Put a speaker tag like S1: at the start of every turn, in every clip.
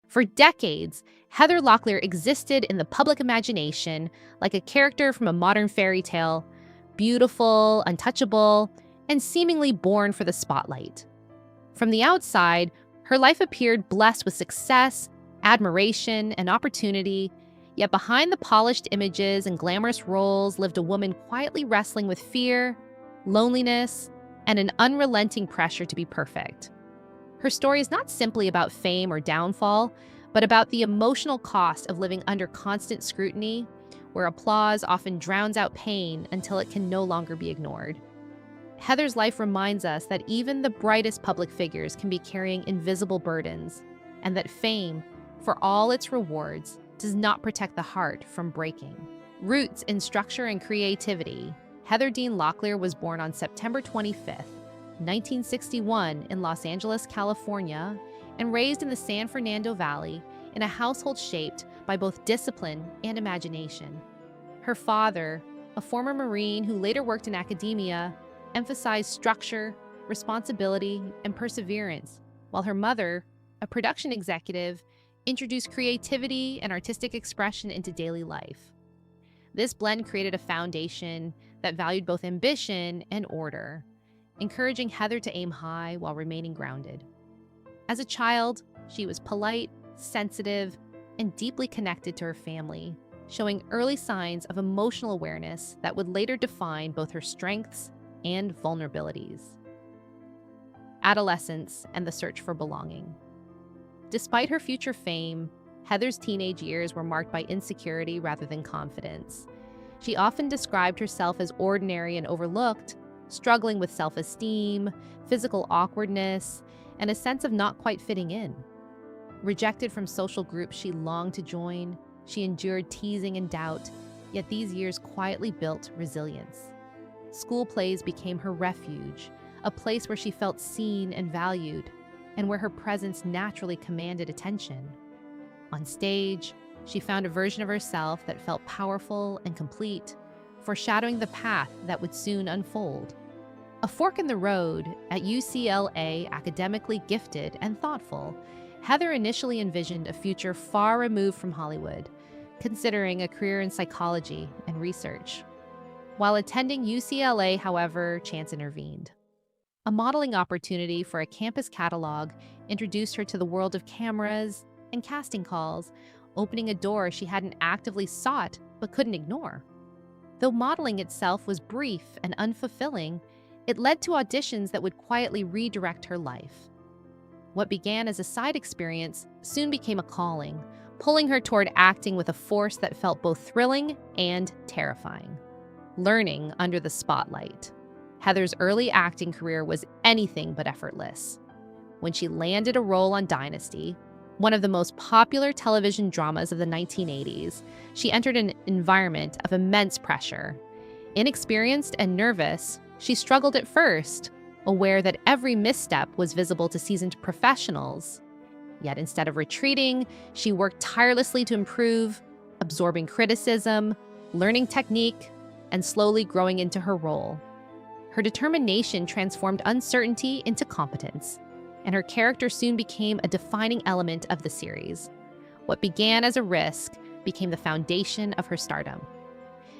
S1: For decades, Heather Locklear existed in the public imagination like a character from a modern fairy tale, beautiful, untouchable, and seemingly born for the spotlight. From the outside, her life appeared blessed with success, admiration, and opportunity, yet behind the polished images and glamorous roles lived a woman quietly wrestling with fear, loneliness, and an unrelenting pressure to be perfect. Her story is not simply about fame or downfall, but about the emotional cost of living under constant scrutiny, where applause often drowns out pain until it can no longer be ignored. Heather's life reminds us that even the brightest public figures can be carrying invisible burdens, and that fame, for all its rewards, does not protect the heart from breaking. Roots in structure and creativity, Heather Dean Locklear was born on September 25th, 1961 in Los Angeles, California, and raised in the San Fernando Valley in a household shaped by both discipline and imagination. Her father, a former Marine who later worked in academia, emphasized structure, responsibility, and perseverance, while her mother, a production executive, introduced creativity and artistic expression into daily life. This blend created a foundation that valued both ambition and order, encouraging Heather to aim high while remaining grounded. As a child, she was polite, sensitive, and deeply connected to her family, showing early signs of emotional awareness that would later define both her strengths and vulnerabilities. Adolescence and the search for belonging. Despite her future fame, Heather's teenage years were marked by insecurity rather than confidence. She often described herself as ordinary and overlooked, struggling with self-esteem, physical awkwardness, and a sense of not quite fitting in. Rejected from social groups she longed to join, she endured teasing and doubt, yet these years quietly built resilience. School plays became her refuge, a place where she felt seen and valued, and where her presence naturally commanded attention. On stage, she found a version of herself that felt powerful and complete, foreshadowing the path that would soon unfold. A fork in the road, at UCLA academically gifted and thoughtful, Heather initially envisioned a future far removed from Hollywood, considering a career in psychology and research. While attending UCLA, however, chance intervened. A modeling opportunity for a campus catalog introduced her to the world of cameras and casting calls, opening a door she hadn't actively sought but couldn't ignore. Though modeling itself was brief and unfulfilling, it led to auditions that would quietly redirect her life. What began as a side experience soon became a calling, pulling her toward acting with a force that felt both thrilling and terrifying. Learning under the spotlight. Heather's early acting career was anything but effortless. When she landed a role on Dynasty, one of the most popular television dramas of the 1980s, she entered an environment of immense pressure. Inexperienced and nervous, she struggled at first, aware that every misstep was visible to seasoned professionals. Yet instead of retreating, she worked tirelessly to improve, absorbing criticism, learning technique, and slowly growing into her role. Her determination transformed uncertainty into competence, and her character soon became a defining element of the series. What began as a risk became the foundation of her stardom.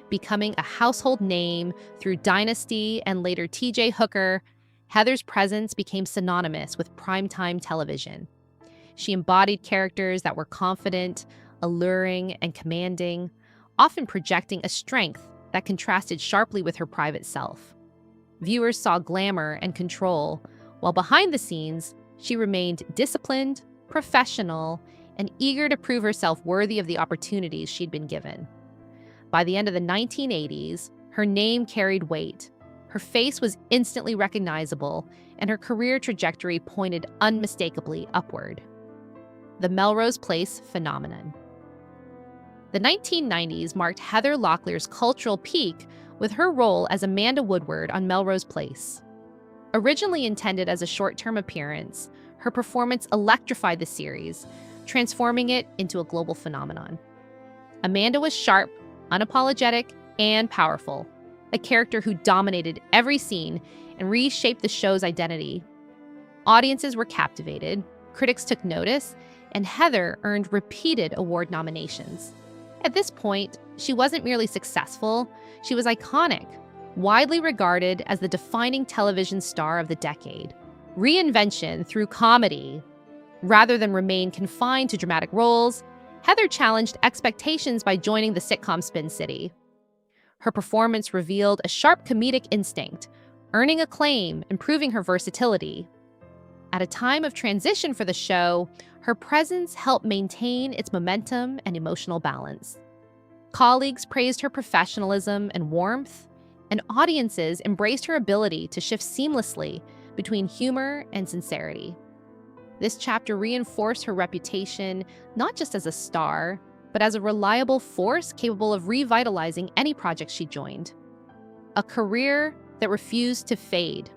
S1: Becoming a household name through Dynasty and later T.J. Hooker, Heather's presence became synonymous with primetime television. She embodied characters that were confident, alluring, and commanding, often projecting a strength that contrasted sharply with her private self. Viewers saw glamour and control, while behind the scenes, she remained disciplined, professional, and eager to prove herself worthy of the opportunities she'd been given. By the end of the 1980s, her name carried weight. Her face was instantly recognizable, and her career trajectory pointed unmistakably upward. The Melrose Place phenomenon. The 1990s marked Heather Locklear's cultural peak with her role as Amanda Woodward on Melrose Place. Originally intended as a short-term appearance, her performance electrified the series, transforming it into a global phenomenon. Amanda was sharp, unapologetic, and powerful, a character who dominated every scene and reshaped the show's identity. Audiences were captivated, critics took notice, and Heather earned repeated award nominations. At this point, she wasn't merely successful, she was iconic, widely regarded as the defining television star of the decade. Reinvention through comedy. Rather than remain confined to dramatic roles, Heather challenged expectations by joining the sitcom Spin City. Her performance revealed a sharp comedic instinct, earning acclaim and proving her versatility. At a time of transition for the show, her presence helped maintain its momentum and emotional balance. Colleagues praised her professionalism and warmth, and audiences embraced her ability to shift seamlessly between humor and sincerity. This chapter reinforced her reputation not just as a star, but as a reliable force capable of revitalizing any project she joined. A career that refused to fade.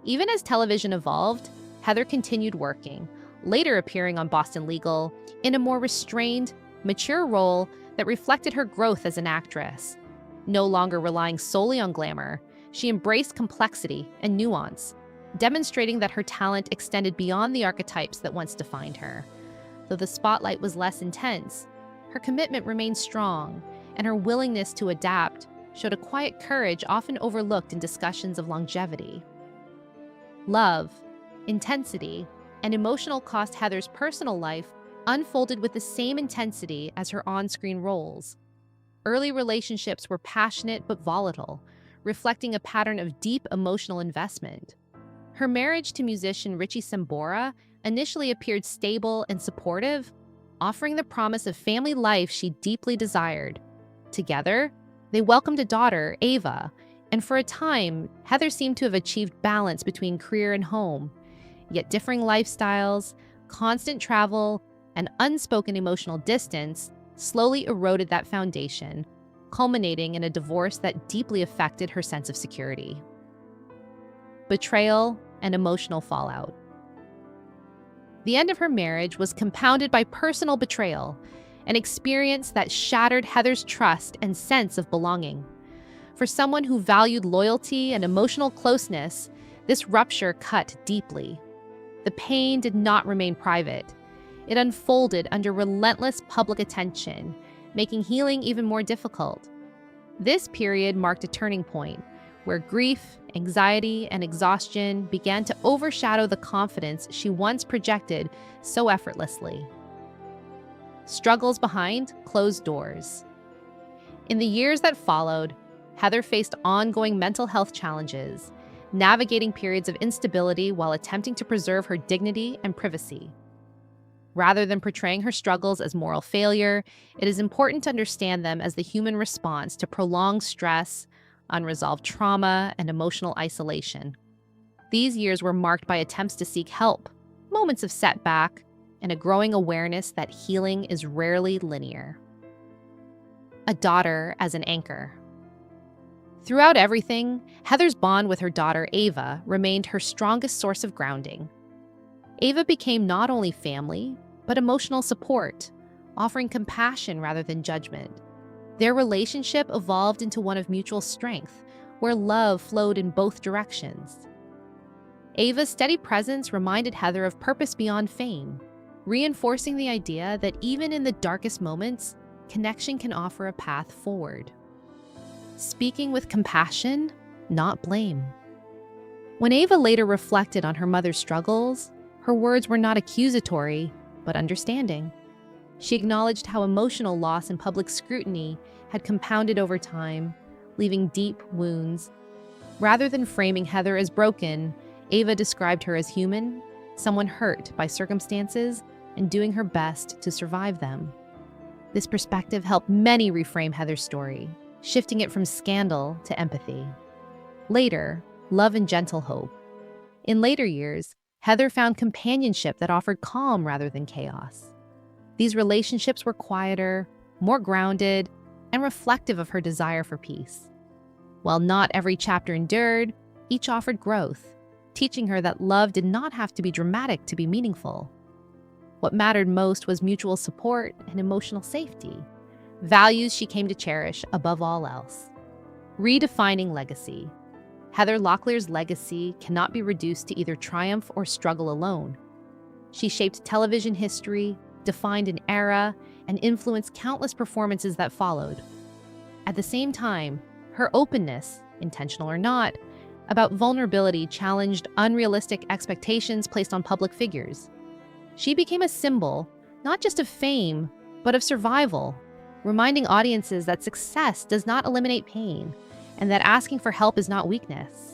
S1: Even as television evolved, Heather continued working, later appearing on Boston Legal in a more restrained, mature role that reflected her growth as an actress. No longer relying solely on glamour, she embraced complexity and nuance, demonstrating that her talent extended beyond the archetypes that once defined her. Though the spotlight was less intense, her commitment remained strong, and her willingness to adapt showed a quiet courage often overlooked in discussions of longevity. Love, intensity, and emotional cost Heather's personal life unfolded with the same intensity as her on-screen roles. Early relationships were passionate but volatile, reflecting a pattern of deep emotional investment. Her marriage to musician Ava Sambora initially appeared stable and supportive, offering the promise of family life she deeply desired. Together, they welcomed a daughter, Ava, and for a time, Heather seemed to have achieved balance between career and home. Yet differing lifestyles, constant travel, and unspoken emotional distance slowly eroded that foundation, culminating in a divorce that deeply affected her sense of security. Betrayal and emotional fallout. The end of her marriage was compounded by personal betrayal, an experience that shattered Heather's trust and sense of belonging. For someone who valued loyalty and emotional closeness, this rupture cut deeply. The pain did not remain private. It unfolded under relentless public attention, making healing even more difficult. This period marked a turning point, where grief, anxiety, and exhaustion began to overshadow the confidence she once projected so effortlessly. Struggles behind closed doors. In the years that followed, Heather faced ongoing mental health challenges, navigating periods of instability while attempting to preserve her dignity and privacy. Rather than portraying her struggles as moral failure, it is important to understand them as the human response to prolonged stress, unresolved trauma, and emotional isolation. These years were marked by attempts to seek help, moments of setback, and a growing awareness that healing is rarely linear. A daughter as an anchor. Throughout everything, Heather's bond with her daughter Ava remained her strongest source of grounding. Ava became not only family, but emotional support, offering compassion rather than judgment. Their relationship evolved into one of mutual strength, where love flowed in both directions. Ava's steady presence reminded Heather of purpose beyond fame, reinforcing the idea that even in the darkest moments, connection can offer a path forward. Speaking with compassion, not blame. When Ava later reflected on her mother's struggles, her words were not accusatory, but understanding. She acknowledged how emotional loss and public scrutiny had compounded over time, leaving deep wounds. Rather than framing Heather as broken, Ava described her as human, someone hurt by circumstances and doing her best to survive them. This perspective helped many reframe Heather's story, shifting it from scandal to empathy. Later, love and gentle hope. In later years, Heather found companionship that offered calm rather than chaos. These relationships were quieter, more grounded, and reflective of her desire for peace. While not every chapter endured, each offered growth, teaching her that love did not have to be dramatic to be meaningful. What mattered most was mutual support and emotional safety, values she came to cherish above all else. Redefining legacy. Heather Locklear's legacy cannot be reduced to either triumph or struggle alone. She shaped television history, defined an era, and influenced countless performances that followed. At the same time, her openness, intentional or not, about vulnerability challenged unrealistic expectations placed on public figures. She became a symbol, not just of fame, but of survival, reminding audiences that success does not eliminate pain and that asking for help is not weakness.